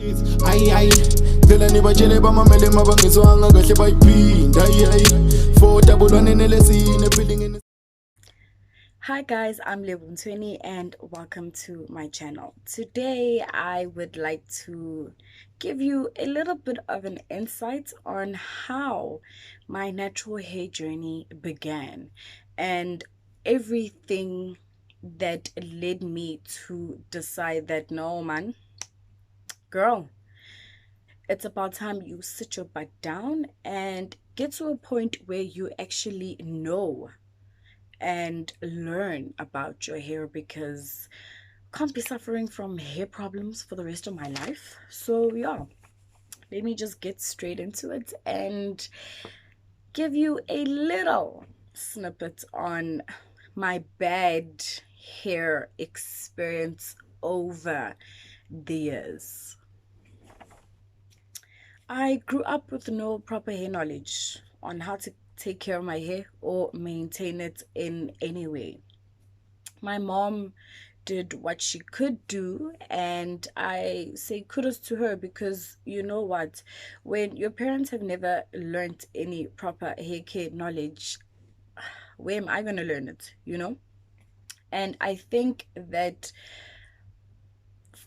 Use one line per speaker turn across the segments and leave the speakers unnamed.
Ayi ayi phela nibajele bamamele mabangizwanga kahle bayiphinda ayi for tabulwane nelesine building.
Hi guys, I'm Leboo Msweni and welcome to my channel. Today I would like to give you a little bit of an insight on how my natural hair journey began and everything that led me to decide that no man, girl, it's about time you sit your butt down and get to a point where you actually know and learn about your hair, because I can't be suffering from hair problems for the rest of my life. So yeah, let me just get straight into it and give you a little snippet on my bad hair experience over the years. I grew up with no proper hair knowledge on how to take care of my hair or maintain it in any way. My mom did what she could do, and I say kudos to her, because you know what, when your parents have never learned any proper hair care knowledge, where am I going to learn it? And I think that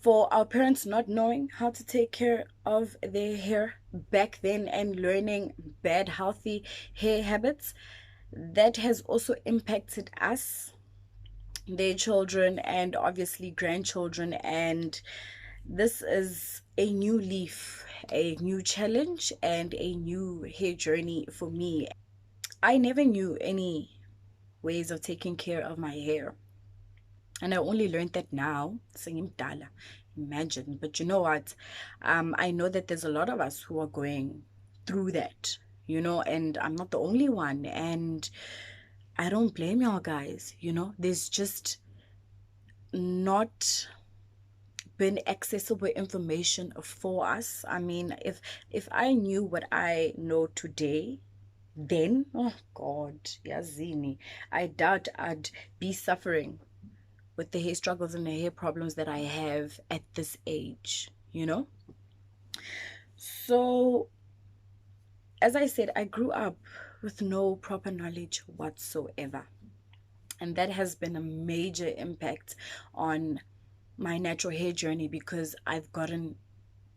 for our parents not knowing how to take care of their hair back then and learning bad healthy hair habits, that has also impacted us, their children, and obviously grandchildren. And this is a new leaf, a new challenge, and a new hair journey for me. I never knew any ways of taking care of my hair, and I only learned that now, singimdala, imagine. But you know what, I know that there's a lot of us who are going through that, and I'm not the only one, and I don't blame y'all guys. There's just not been accessible information for us. I mean, if I knew what I know today, then oh god, yazini, I doubt I'd be suffering with the hair struggles and the hair problems that I have at this age. So as I said, I grew up with no proper knowledge whatsoever, and that has been a major impact on my natural hair journey, because I've gotten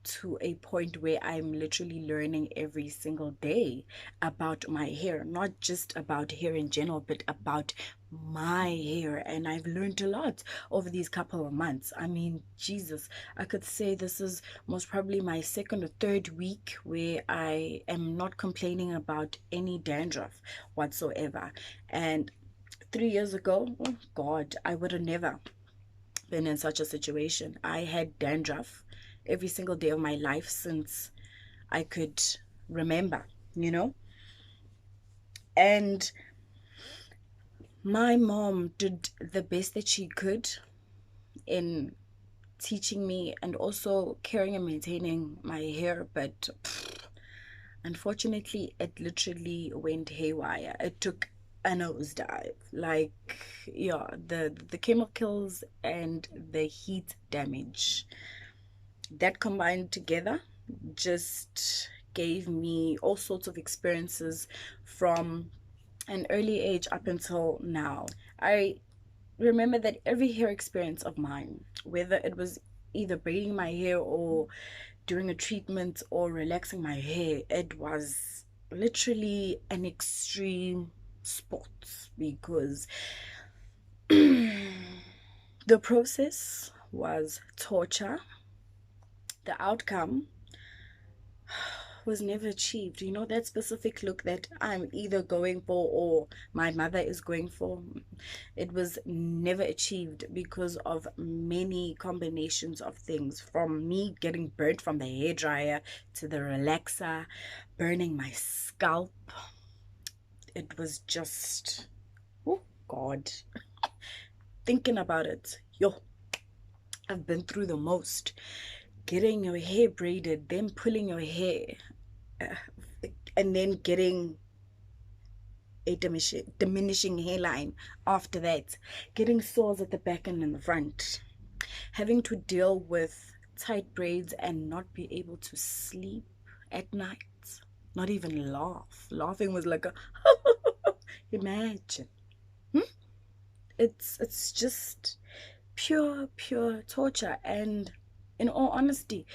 to a point where I'm literally learning every single day about my hair, not just about hair in general, but about my hair. And I've learned a lot over these couple of months. I mean, Jesus, I could say this is most probably my second or third week where I am not complaining about any dandruff whatsoever. And 3 years ago, oh God, I would have never been in such a situation. I had dandruff every single day of my life since I could remember, you know? And my mom did the best that she could in teaching me and also caring and maintaining my hair, but unfortunately, it literally went haywire. It took a nosedive. Like, yeah, the chemicals and the heat damage, that combined together just gave me all sorts of experiences from an early age up until now. I remember that every hair experience of mine, whether it was either braiding my hair or doing a treatment or relaxing my hair, it was literally an extreme sport, because the process was torture. The outcome was never achieved. That specific look that I'm either going for or my mother is going for, it was never achieved because of many combinations of things, from me getting burnt from the hairdryer to the relaxer burning my scalp. It was just, oh God, thinking about it, I've been through the most. Getting your hair braided, then pulling your hair, and then getting a diminishing hairline after that, getting sores at the back and in the front, having to deal with tight braids and not be able to sleep at night, not even laugh. Laughing was like a imagine. It's just pure torture, and in all honesty,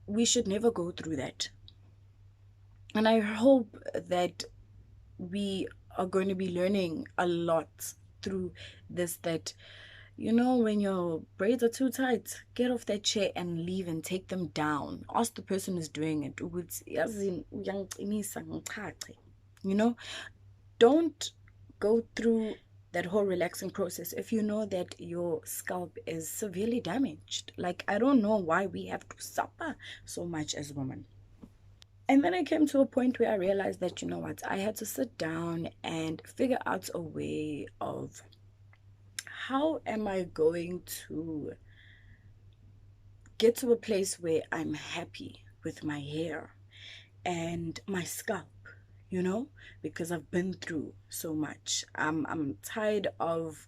we should never go through that. And I hope that we are going to be learning a lot through this, that when your braids are too tight, get off that chair and leave and take them down. Ask the person who's doing it. Don't go through that whole relaxing process if you know that your scalp is severely damaged. Like, I don't know why we have to suffer so much as women. And then I came to a point where I realized that, I had to sit down and figure out a way of how am I going to get to a place where I'm happy with my hair and my scalp, because I've been through so much. I'm tired of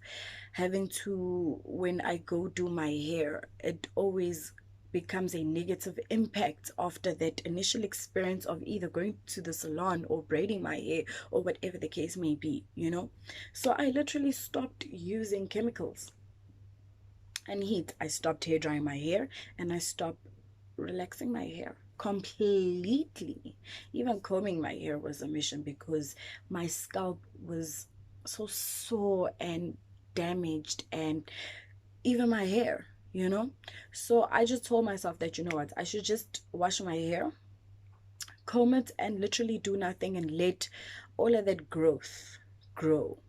having to, when I go do my hair, it always becomes a negative impact after that initial experience of either going to the salon or braiding my hair or whatever the case may be. So I literally stopped using chemicals and heat. I stopped hair drying my hair, and I stopped relaxing my hair completely. Even combing my hair was a mission because my scalp was so sore and damaged, and even my hair. So I just told myself that, I should just wash my hair, comb it, and literally do nothing and let all of that growth grow.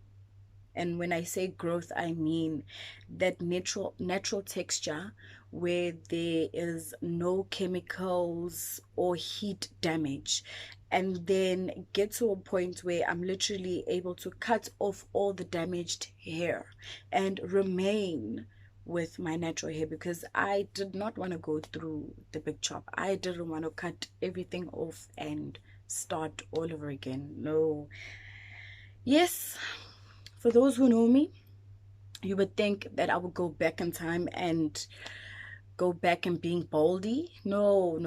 And when I say growth, I mean that natural texture where there is no chemicals or heat damage, and then get to a point where I'm literally able to cut off all the damaged hair and remain with my natural hair, because I did not want to go through the big chop. I didn't want to cut everything off and start all over again. No. Yes, for those who know me, you would think that I would go back in time and go back and being baldy. No.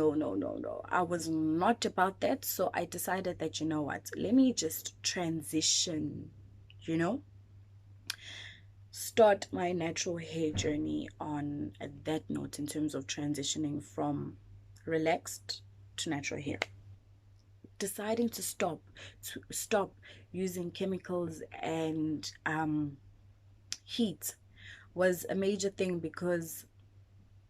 I was not about that. So I decided that, let me just transition, start my natural hair journey on that note, in terms of transitioning from relaxed to natural hair. Deciding to stop using chemicals and heat was a major thing, because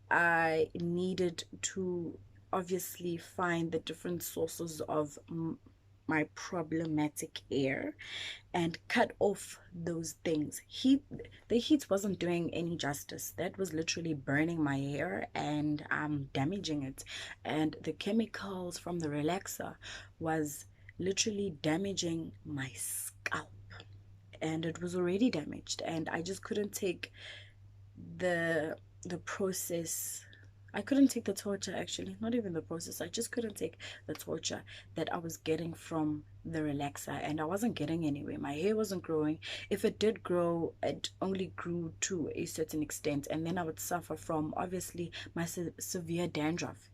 I needed to obviously find the different sources of my problematic hair and cut off those things. The heat wasn't doing any justice. That was literally burning my hair and damaging it. And the chemicals from the relaxer was literally damaging my scalp, and it was already damaged, and I just couldn't take the process. I couldn't take the torture, actually, not even the process. I just couldn't take the torture that I was getting from the relaxer, and I wasn't getting anywhere. My hair wasn't growing. If it did grow, it only grew to a certain extent, and then I would suffer from, obviously, my severe dandruff,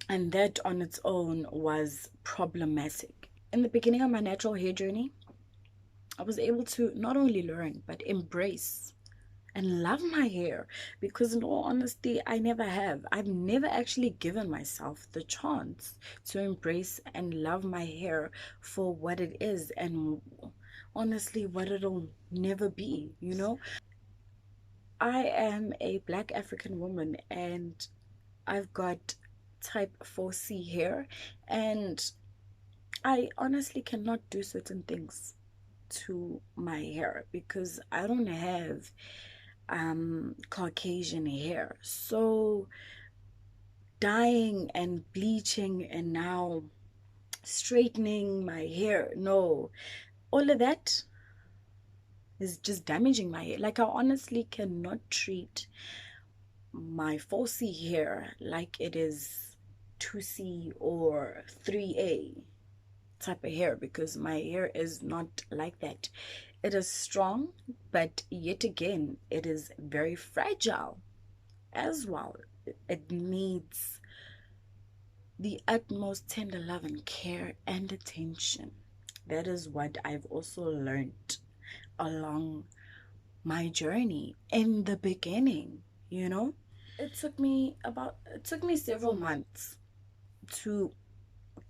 and that on its own was problematic. In the beginning of my natural hair journey, I was able to not only learn but embrace and love my hair, because in all honesty, I've never actually given myself the chance to embrace and love my hair for what it is, and honestly what it'll never be. I am a Black African woman, and I've got type 4C hair, and I honestly cannot do certain things to my hair because I don't have Caucasian hair. So dyeing and bleaching and now straightening my hair, no, all of that is just damaging my hair. Like, I honestly cannot treat my 4C hair like it is 2C or 3A type of hair, because my hair is not like that. It is strong, but yet again, it is very fragile. as well, it needs the utmost tender love and care and attention. That is what I've also learned along my journey in the beginning, you know? It took me several months to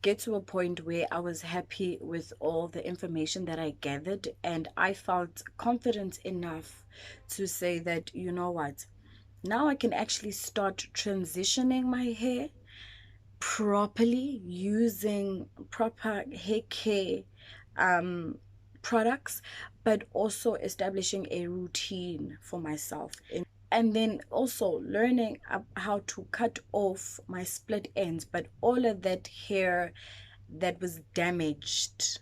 get to a point where I was happy with all the information that I gathered, and I felt confident enough to say that, you know what, now I can actually start transitioning my hair properly using proper hair care products, but also establishing a routine for myself. And then also learning how to cut off my split ends, but all of that hair that was damaged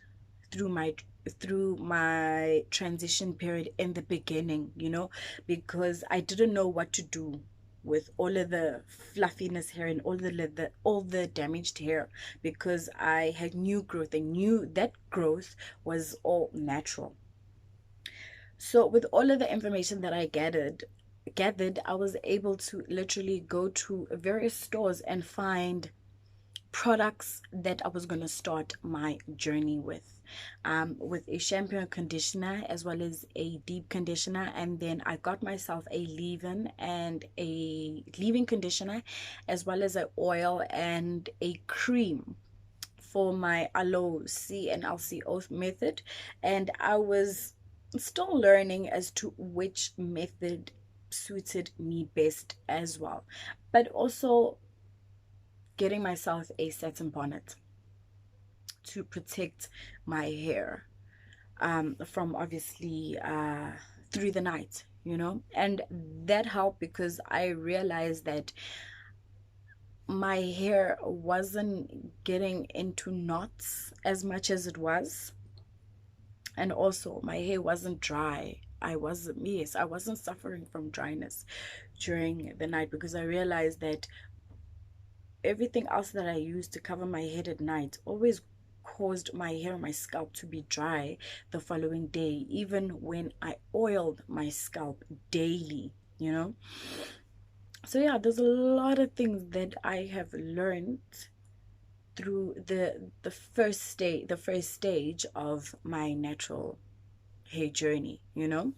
through my transition period in the beginning, you know, because I didn't know what to do with all of the fluffiness hair and all the damaged hair, because I had new growth and knew that growth was all natural. So with all of the information that I gathered, I was able to literally go to various stores and find products that I was going to start my journey with a shampoo and conditioner as well as a deep conditioner. And then I got myself a leave-in conditioner, as well as an oil and a cream for my aloe C and LCO method. And I was still learning as to which method suited me best as well, but also getting myself a satin bonnet to protect my hair from obviously through the night, you know. And that helped because I realized that my hair wasn't getting into knots as much as it was, and also my hair wasn't dry. I wasn't suffering from dryness during the night, because I realized that everything else that I used to cover my head at night always caused my hair and my scalp to be dry the following day, even when I oiled my scalp daily, you know. So yeah, there's a lot of things that I have learned through the first stage of my natural hair journey, you know.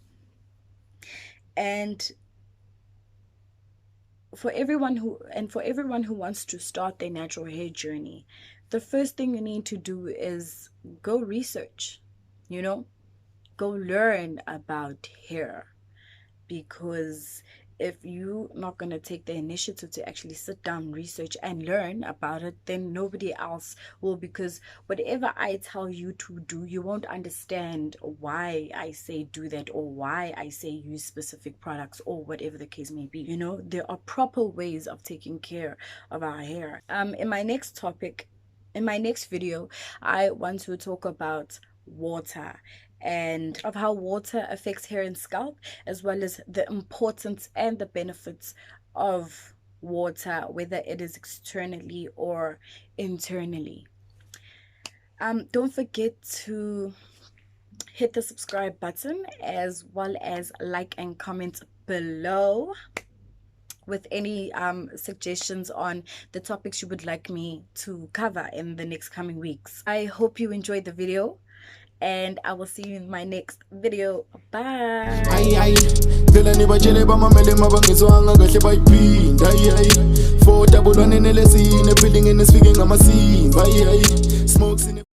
And for everyone who wants to start their natural hair journey, the first thing you need to do is go research, you know, go learn about hair. Because if you're not going to take the initiative to actually sit down, research and learn about it, then nobody else will. Because whatever I tell you to do, you won't understand why I say do that, or why I say use specific products, or whatever the case may be. You know, there are proper ways of taking care of our hair. In my next video, I want to talk about water, and of how water affects hair and scalp, as well as the importance and the benefits of water, whether it is externally or internally. Don't forget to hit the subscribe button, as well as like and comment below with any suggestions on the topics you would like me to cover in the next coming weeks. I hope you enjoyed the video, and I will see you in my next video. Bye.
Phela nibajele bamamele mabangizwanga kahle bayiphinda for double one nelesine building in speaking ngamasimba smokes in